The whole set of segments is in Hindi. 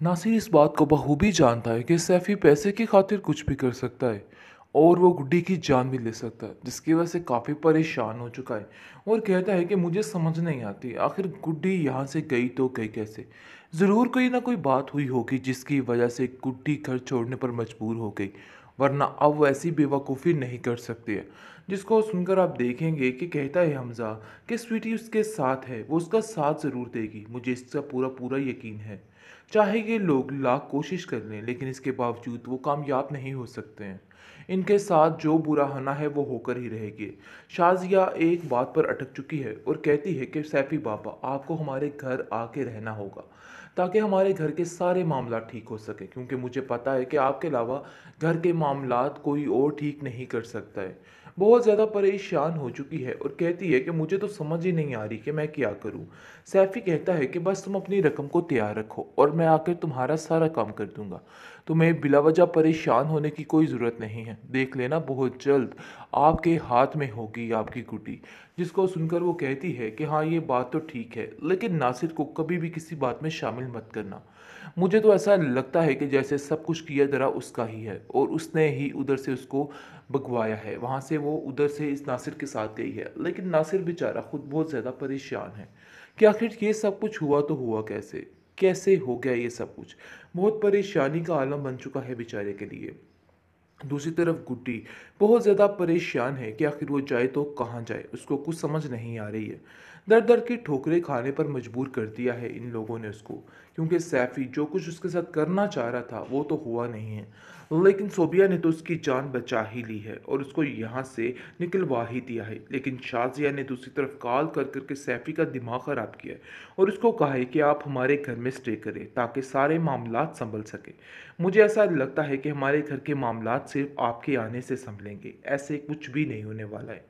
नासिर इस बात को बखूबी जानता है कि सैफ़ी पैसे की खातिर कुछ भी कर सकता है और वो गुड्डी की जान भी ले सकता है, जिसकी वजह से काफ़ी परेशान हो चुका है और कहता है कि मुझे समझ नहीं आती आखिर गुड्डी यहाँ से गई तो गई कैसे। ज़रूर कोई ना कोई बात हुई होगी जिसकी वजह से गुड्डी घर छोड़ने पर मजबूर हो गई, वरना अब वो ऐसी बेवकूफ़ी नहीं कर सकती है। जिसको सुनकर आप देखेंगे कि कहता है हमज़ा कि स्वीटी उसके साथ है, वो उसका साथ ज़रूर देगी, मुझे इसका पूरा पूरा यकीन है। चाहे ये लोग लाख कोशिश कर लें लेकिन इसके बावजूद वो कामयाब नहीं हो सकते हैं। इनके साथ जो बुरा होना है वो होकर ही रहेगी। शाजिया एक बात पर अटक चुकी है और कहती है कि सैफ़ी बाबा आपको हमारे घर आके रहना होगा ताकि हमारे घर के सारे मामला ठीक हो सके, क्योंकि मुझे पता है कि आपके अलावा घर के मामलात कोई और ठीक नहीं कर सकता है। बहुत ज़्यादा परेशान हो चुकी है और कहती है कि मुझे तो समझ ही नहीं आ रही कि मैं क्या करूं। सैफ़ी कहता है कि बस तुम अपनी रकम को तैयार रखो और मैं आकर तुम्हारा सारा काम कर दूंगा। तुम्हें बिलावजह परेशान होने की कोई ज़रूरत नहीं है, देख लेना बहुत जल्द आपके हाथ में होगी आपकी गुड्डी। जिसको सुनकर वो कहती है कि हाँ ये बात तो ठीक है, लेकिन नासिर को कभी भी किसी बात में शामिल मत करना। मुझे तो ऐसा लगता है कि जैसे सब कुछ किया धरा उसका ही है और उसने ही उधर से उसको भगवाया है, वहाँ से वो उधर से इस नासिर के साथ गई है। लेकिन नासिर बेचारा खुद बहुत ज़्यादा परेशान है कि आखिर ये सब कुछ हुआ तो हुआ कैसे, कैसे हो गया ये सब कुछ। बहुत परेशानी का आलम बन चुका है बेचारे के लिए। दूसरी तरफ गुड्डी बहुत ज़्यादा परेशान है कि आखिर वो जाए तो कहाँ जाए, उसको कुछ समझ नहीं आ रही है। दर दर की ठोकरें खाने पर मजबूर कर दिया है इन लोगों ने उसको, क्योंकि सैफ़ी जो कुछ उसके साथ करना चाह रहा था वो तो हुआ नहीं है, लेकिन सोबिया ने तो उसकी जान बचा ही ली है और उसको यहाँ से निकलवा ही दिया है। लेकिन शाजिया ने दूसरी तरफ कॉल कर करके सैफ़ी का दिमाग ख़राब किया है और उसको कहा है कि आप हमारे घर में स्टे करें ताकि सारे मामलात संभल सके। मुझे ऐसा लगता है कि हमारे घर के मामलात सिर्फ आपके आने से संभलेंगे, ऐसे कुछ भी नहीं होने वाला है।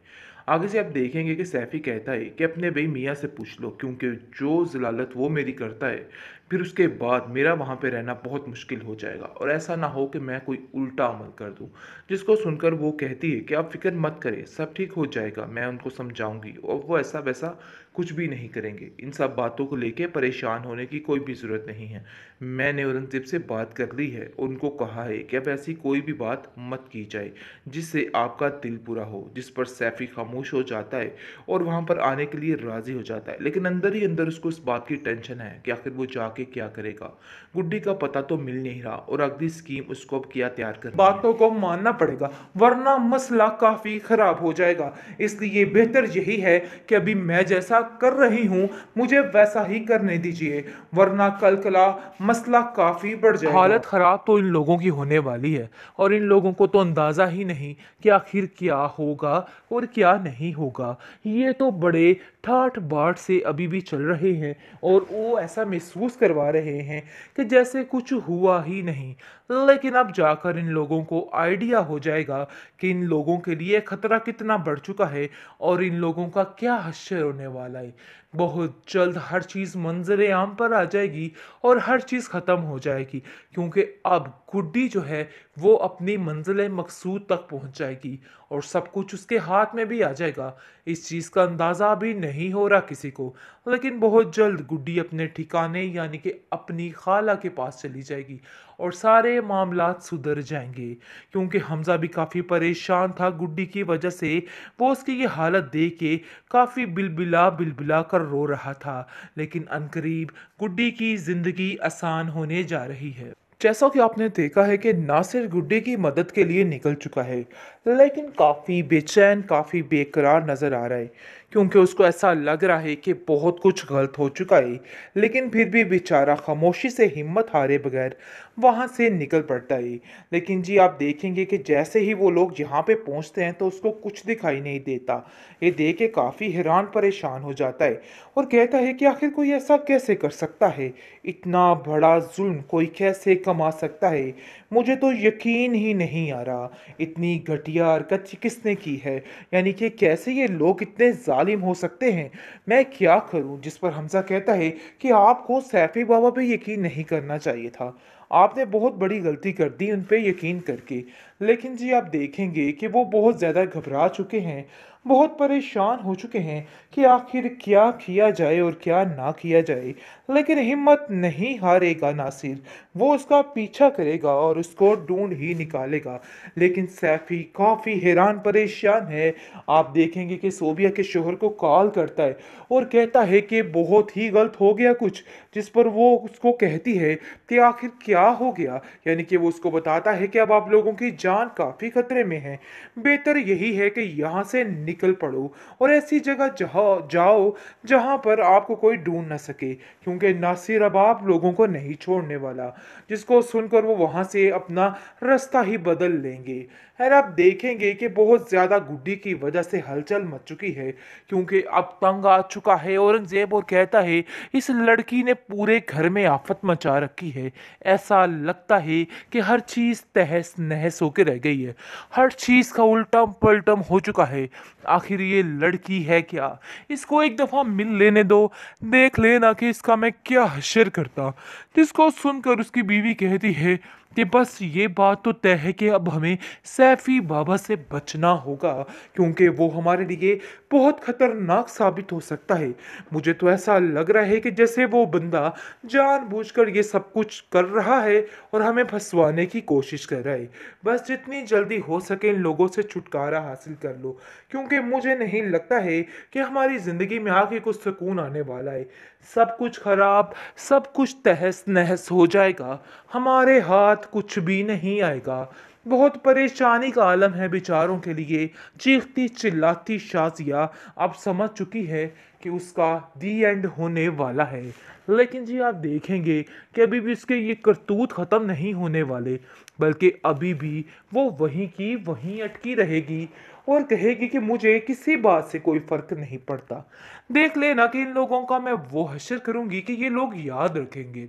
आगे से आप देखेंगे कि सैफ़ी कहता है कि अपने भाई मियाँ से पूछ लो, क्योंकि जो ज़लालत वो मेरी करता है फिर उसके बाद मेरा वहाँ पे रहना बहुत मुश्किल हो जाएगा और ऐसा ना हो कि मैं कोई उल्टा अमल कर दूँ। जिसको सुनकर वो कहती है कि आप फ़िक्र मत करें, सब ठीक हो जाएगा, मैं उनको समझाऊंगी और वो ऐसा वैसा कुछ भी नहीं करेंगे। इन सब बातों को लेके परेशान होने की कोई भी ज़रूरत नहीं है। मैंने औरंगज़ेब से बात कर ली है, उनको कहा है कि अब ऐसी कोई भी बात मत की जाए जिससे आपका दिल बुरा हो। जिस पर सैफ़ी खामोश हो जाता है और वहाँ पर आने के लिए राज़ी हो जाता है, लेकिन अंदर ही अंदर उसको इस बात की टेंशन है कि आखिर वो जाके क्या करेगा। गुड्डी का पता तो मिल नहीं रहा और अगली स्कीम उसको अब क्या तैयार करनी है। बातों को मानना पड़ेगा वरना मसला काफ़ी ख़राब हो जाएगा। इसलिए बेहतर यही है कि अभी मैं जैसा कर रही हूँ मुझे वैसा ही करने दीजिए, वरना कल कला मसला काफ़ी बढ़ जाएगा। हालत ख़राब तो इन लोगों की होने वाली है और इन लोगों को तो अंदाज़ा ही नहीं कि आखिर क्या होगा और क्या नहीं होगा। ये तो बड़े ठाठ बाट से अभी भी चल रहे हैं और वो ऐसा महसूस करवा रहे हैं कि जैसे कुछ हुआ ही नहीं। लेकिन अब जाकर इन लोगों को आइडिया हो जाएगा कि इन लोगों के लिए खतरा कितना बढ़ चुका है और इन लोगों का क्या हश्र होने वाला है। बहुत जल्द हर चीज़ मंजर आम पर आ जाएगी और हर चीज़ ख़त्म हो जाएगी, क्योंकि अब गुड्डी जो है वो अपनी मंजिल मकसूद तक पहुंच जाएगी और सब कुछ उसके हाथ में भी आ जाएगा। इस चीज़ का अंदाज़ा अभी नहीं हो रहा किसी को, लेकिन बहुत जल्द गुड्डी अपने ठिकाने यानी कि अपनी खाला के पास चली जाएगी और सारे मामलात सुधर जाएंगे, क्योंकि हमज़ा भी काफ़ी परेशान था गुड्डी की वजह से। वो उसकी ये हालत देख के काफ़ी बिलबिला बिलबिला कर रो रहा था। लेकिन अनकरीब गुड्डी की ज़िंदगी आसान होने जा रही है। जैसा कि आपने देखा है कि नासिर गुड्डी की मदद के लिए निकल चुका है, लेकिन काफ़ी बेचैन काफ़ी बेकरार नज़र आ रहा है, क्योंकि उसको ऐसा लग रहा है कि बहुत कुछ गलत हो चुका है। लेकिन फिर भी बेचारा खामोशी से हिम्मत हारे बगैर वहाँ से निकल पड़ता है। लेकिन जी आप देखेंगे कि जैसे ही वो लोग यहाँ पे पहुँचते हैं तो उसको कुछ दिखाई नहीं देता। ये देख के काफ़ी हैरान परेशान हो जाता है और कहता है कि आखिर कोई ऐसा कैसे कर सकता है, इतना बड़ा जुल्म कोई कैसे कमा सकता है। मुझे तो यकीन ही नहीं आ रहा इतनी घटिया हरकत किसने की है, यानी कि कैसे ये लोग इतने जालिम हो सकते हैं। मैं क्या करूं। जिस पर हमजा कहता है कि आपको सैफी बाबा पे यकीन नहीं करना चाहिए था, आपने बहुत बड़ी गलती कर दी उन पे यकीन करके। लेकिन जी आप देखेंगे कि वो बहुत ज़्यादा घबरा चुके हैं, बहुत परेशान हो चुके हैं कि आखिर क्या किया जाए और क्या ना किया जाए। लेकिन हिम्मत नहीं हारेगा नासिर, वो उसका पीछा करेगा और उसको ढूँढ ही निकालेगा। लेकिन सैफ़ी काफ़ी हैरान परेशान है। आप देखेंगे कि सोबिया के शौहर को कॉल करता है और कहता है कि बहुत ही गलत हो गया कुछ, जिस पर वो उसको कहती है कि आखिर क्या हो गया? यानी कि वो उसको बताता है कि अब आप लोगों की जान काफ़ी खतरे में है। बेहतर यही है कि यहाँ से निकल पड़ो और ऐसी जगह जहाँ जाओ जहाँ पर आपको कोई ढूँढ ना सके, क्योंकि नासिर अब आप लोगों को नहीं छोड़ने वाला। जिसको सुनकर वो वहाँ से अपना रास्ता ही बदल लेंगे। और आप देखेंगे कि बहुत ज़्यादा गुड्डी की वजह से हलचल मच चुकी है, क्योंकि अब तंग आ चुका है औरंगज़ेब और कहता है इस लड़की ने पूरे घर में आफत मचा रखी है। ऐसा लगता है कि हर चीज़ तहस नहस होकर रह गई है, हर चीज़ का उल्टम पलटम हो चुका है। आखिर ये लड़की है क्या? इसको एक दफ़ा मिल लेने दो, देख लेना कि इसका मैं क्या हश्र करता। जिसको सुनकर उसकी बीवी कहती है कि बस ये बात तो तय है कि अब हमें सैफी बाबा से बचना होगा, क्योंकि वो हमारे लिए बहुत खतरनाक साबित हो सकता है। मुझे तो ऐसा लग रहा है कि जैसे वो बंदा जानबूझकर ये सब कुछ कर रहा है और हमें फंसवाने की कोशिश कर रहा है। बस जितनी जल्दी हो सके इन लोगों से छुटकारा हासिल कर लो, क्योंकि मुझे नहीं लगता है कि हमारी ज़िंदगी में आगे कुछ सुकून आने वाला है। सब कुछ खराब, सब कुछ तहस नहस हो जाएगा, हमारे हाथ कुछ भी नहीं आएगा। बहुत परेशानी का आलम है बेचारों के लिए। चीखती चिल्लाती शाजिया अब समझ चुकी है कि उसका दी एंड होने वाला है। लेकिन जी आप देखेंगे कि अभी भी उसके ये करतूत ख़त्म नहीं होने वाले, बल्कि अभी भी वो वहीं की वहीं अटकी रहेगी और कहेगी कि मुझे किसी बात से कोई फ़र्क नहीं पड़ता। देख लेना कि इन लोगों का मैं वो हश्र करूँगी कि ये लोग याद रखेंगे।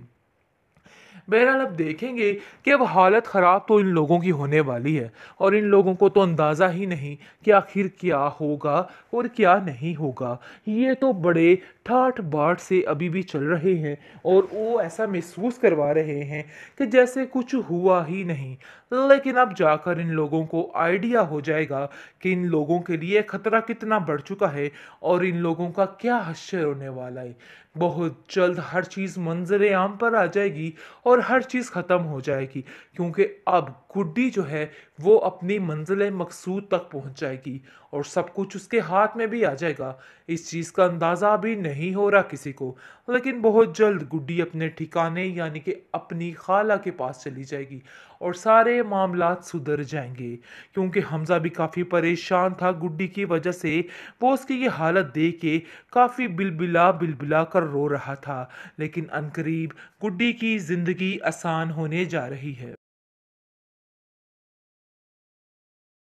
बहरहाल अब देखेंगे कि अब हालत ख़राब तो इन लोगों की होने वाली है और इन लोगों को तो अंदाज़ा ही नहीं कि आखिर क्या होगा और क्या नहीं होगा। ये तो बड़े ठाठ बाट से अभी भी चल रहे हैं और वो ऐसा महसूस करवा रहे हैं कि जैसे कुछ हुआ ही नहीं। लेकिन अब जाकर इन लोगों को आइडिया हो जाएगा कि इन लोगों के लिए खतरा कितना बढ़ चुका है और इन लोगों का क्या हश्र होने वाला है। बहुत जल्द हर चीज़ मंजर आम पर आ जाएगी और हर चीज़ ख़त्म हो जाएगी, क्योंकि अब गुड्डी जो है वो अपनी मंजिल मकसूद तक पहुंच जाएगी और सब कुछ उसके हाथ में भी आ जाएगा। इस चीज़ का अंदाज़ा अभी नहीं हो रहा किसी को, लेकिन बहुत जल्द गुड्डी अपने ठिकाने यानी कि अपनी खाला के पास चली जाएगी और सारे मामलात सुधर जाएंगे, क्योंकि हमज़ा भी काफ़ी परेशान था गुड्डी की वजह से। वो उसकी ये हालत देख के काफ़ी बिलबिला बिलबिला कर रो रहा था। लेकिन अनकरीब गुड्डी की ज़िंदगी आसान होने जा रही है।